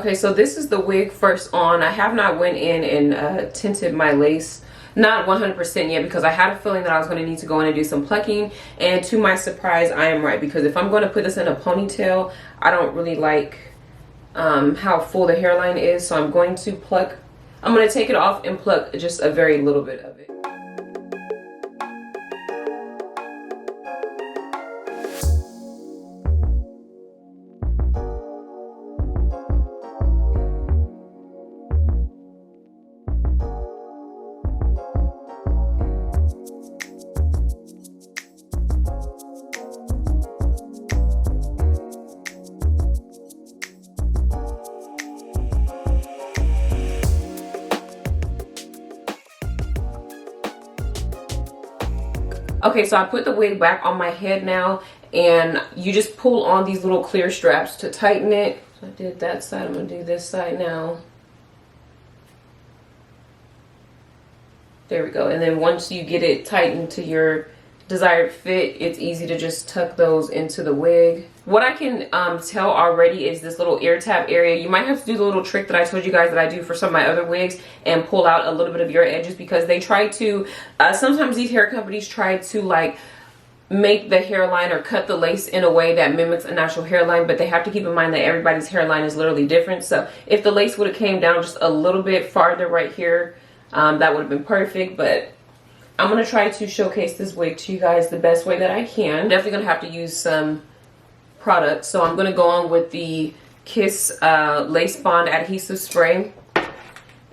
Okay, so this is the wig first on. I have not went in and tinted my lace, not 100% yet, because I had a feeling that I was going to need to go in and do some plucking, and to my surprise I am right, because if I'm going to put this in a ponytail, I don't really like how full the hairline is, so I'm going to pluck. I'm going to take it off and pluck just a very little bit of it. Okay, so I put the wig back on my head now, and you just pull on these little clear straps to tighten it. So I did that side, I'm gonna do this side now. There we go. And then once you get it tightened to your desired fit, it's easy to just tuck those into the wig. What I can tell already is this little ear tab area. You might have to do the little trick that I told you guys that I do for some of my other wigs and pull out a little bit of your edges, because they try to sometimes these hair companies try to like make the hairline or cut the lace in a way that mimics a natural hairline, but they have to keep in mind that everybody's hairline is literally different. So if the lace would have came down just a little bit farther right here, that would have been perfect. But I'm going to try to showcase this wig to you guys the best way that I can. Definitely going to have to use some product. So I'm going to go on with the 𝐃𝐢𝐬𝐿 Lace Bond Adhesive Spray.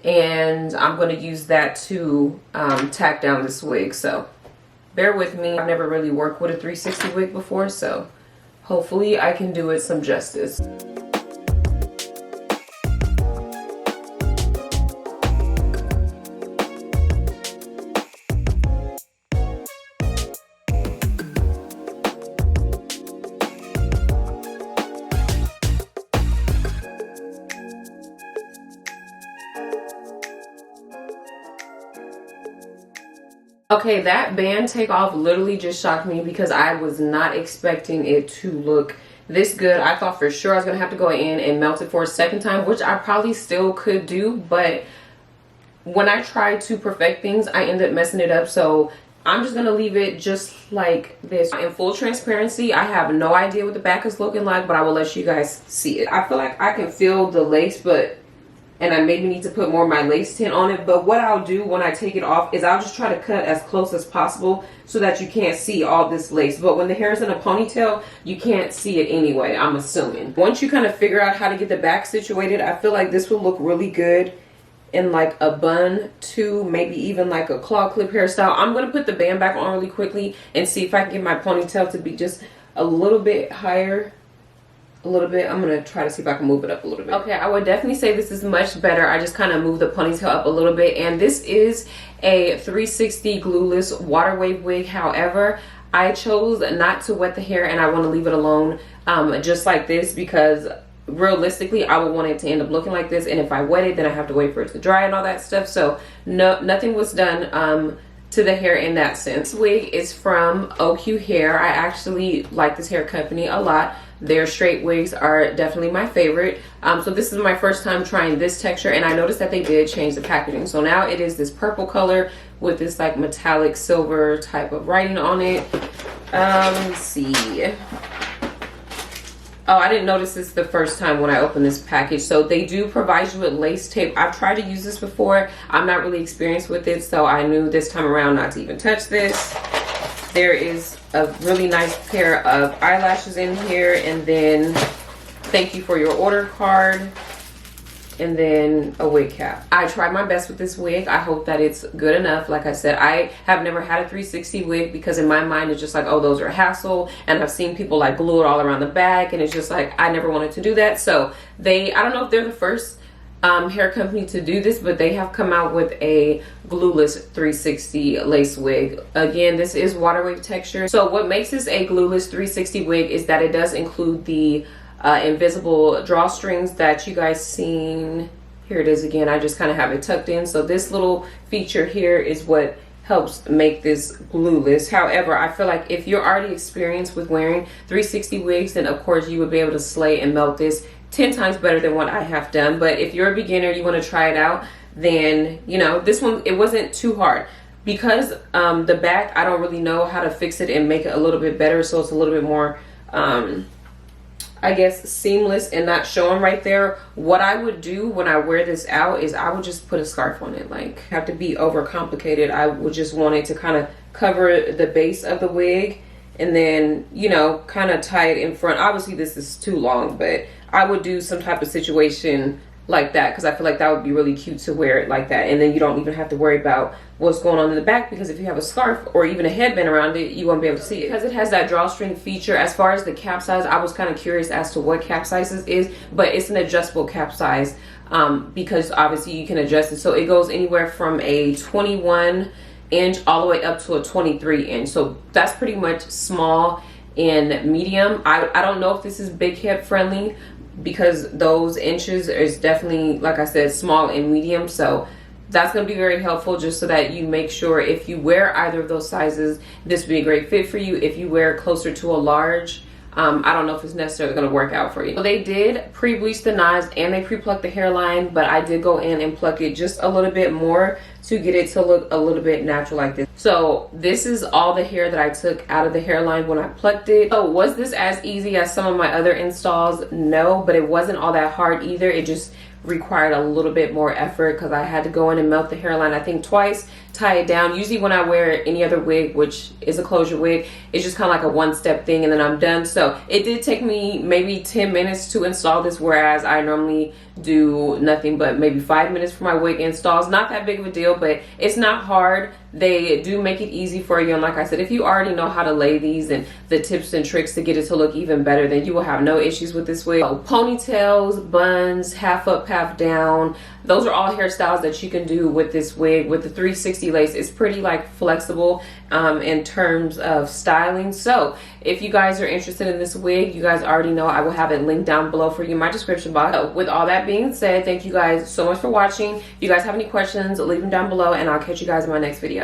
And I'm going to use that to tack down this wig. So bear with me. I've never really worked with a 360 wig before, so hopefully I can do it some justice. Okay, that band takeoff literally just shocked me, because I was not expecting it to look this good. I thought for sure I was going to have to go in and melt it for a second time, which I probably still could do, but when I tried to perfect things, I ended up messing it up. So I'm just going to leave it just like this. In full transparency, I have no idea what the back is looking like, but I will let you guys see it. I feel like I can feel the lace, and I maybe need to put more of my lace tint on it. But what I'll do when I take it off is I'll just try to cut as close as possible so that you can't see all this lace. But when the hair is in a ponytail, you can't see it anyway, I'm assuming. Once you kind of figure out how to get the back situated, I feel like this will look really good in like a bun too, maybe even like a claw clip hairstyle. I'm going to put the band back on really quickly and see if I can get my ponytail to be just a little bit higher. A little bit. I'm gonna try to see if I can move it up a little bit. Okay, I would definitely say this is much better. I just kind of moved the ponytail up a little bit, and this is a 360 glueless water wave wig. However, I chose not to wet the hair, and I want to leave it alone just like this, because realistically I would want it to end up looking like this, and if I wet it, then I have to wait for it to dry and all that stuff. So nothing was done to the hair in that sense. This wig is from 𝐃𝐢𝐬𝐿 Hair. I actually like this hair company a lot. Their straight wigs are definitely my favorite. So this is my first time trying this texture, and I noticed that they did change the packaging. So now it is this purple color with this like metallic silver type of writing on it. Let me see. Oh, I didn't notice this the first time when I opened this package. So they do provide you with lace tape. I've tried to use this before. I'm not really experienced with it, so I knew this time around not to even touch this. There is a really nice pair of eyelashes in here, and then thank you for your order card, and then a wig cap. I tried my best with this wig. I hope that it's good enough. Like I said, I have never had a 360 wig, because in my mind it's just like, oh, those are a hassle, and I've seen people like glue it all around the back, and it's just like I never wanted to do that. So I don't know if they're the first hair company to do this, but they have come out with a glueless 360 lace wig. Again, this is water wave texture. So what makes this a glueless 360 wig is that it does include the invisible drawstrings that you guys seen. Here it is again. I just kind of have it tucked in. So this little feature here is what helps make this glueless. However, I feel like if you're already experienced with wearing 360 wigs, then of course you would be able to slay and melt this 10 times better than what I have done. But if you're a beginner, you want to try it out, then you know, this one, it wasn't too hard. Because the back, I don't really know how to fix it and make it a little bit better, so it's a little bit more I guess seamless and not showing right there. What I would do when I wear this out is I would just put a scarf on it. Like, have to be over complicated. I would just want it to kind of cover the base of the wig, and then, you know, kind of tie it in front. Obviously this is too long, but I would do some type of situation like that, because I feel like that would be really cute to wear it like that, and then you don't even have to worry about what's going on in the back, because if you have a scarf or even a headband around it, you won't be able to see it. Because it has that drawstring feature. As far as the cap size, I was kind of curious as to what cap size this is, but it's an adjustable cap size, because obviously you can adjust it. So it goes anywhere from a 21 inch all the way up to a 23 inch. So that's pretty much small and medium. I don't know if this is big hip friendly, because those inches is definitely, like I said, small and medium. So that's going to be very helpful, just so that you make sure if you wear either of those sizes, this would be a great fit for you. If you wear closer to a large, I don't know if it's necessarily going to work out for you. So they did pre-bleach the knives and they pre-plucked the hairline, but I did go in and pluck it just a little bit more to get it to look a little bit natural like this. So this is all the hair that I took out of the hairline when I plucked it. So was this as easy as some of my other installs? No, but it wasn't all that hard either. It just required a little bit more effort, because I had to go in and melt the hairline, I think twice, tie it down. Usually when I wear any other wig, which is a closure wig, it's just kind of like a one-step thing and then I'm done. So it did take me maybe 10 minutes to install this, whereas I normally do nothing but maybe 5 minutes for my wig installs. Not that big of a deal, but it's not hard. They do make it easy for you, and like I said, if you already know how to lay these and the tips and tricks to get it to look even better, then you will have no issues with this wig. So ponytails, buns, half up, half down, those are all hairstyles that you can do with this wig. With the 360 lace, it's pretty like flexible in terms of styling. So if you guys are interested in this wig, you guys already know I will have it linked down below for you in my description box. So with all that being said, thank you guys so much for watching. If you guys have any questions, leave them down below, and I'll catch you guys in my next video.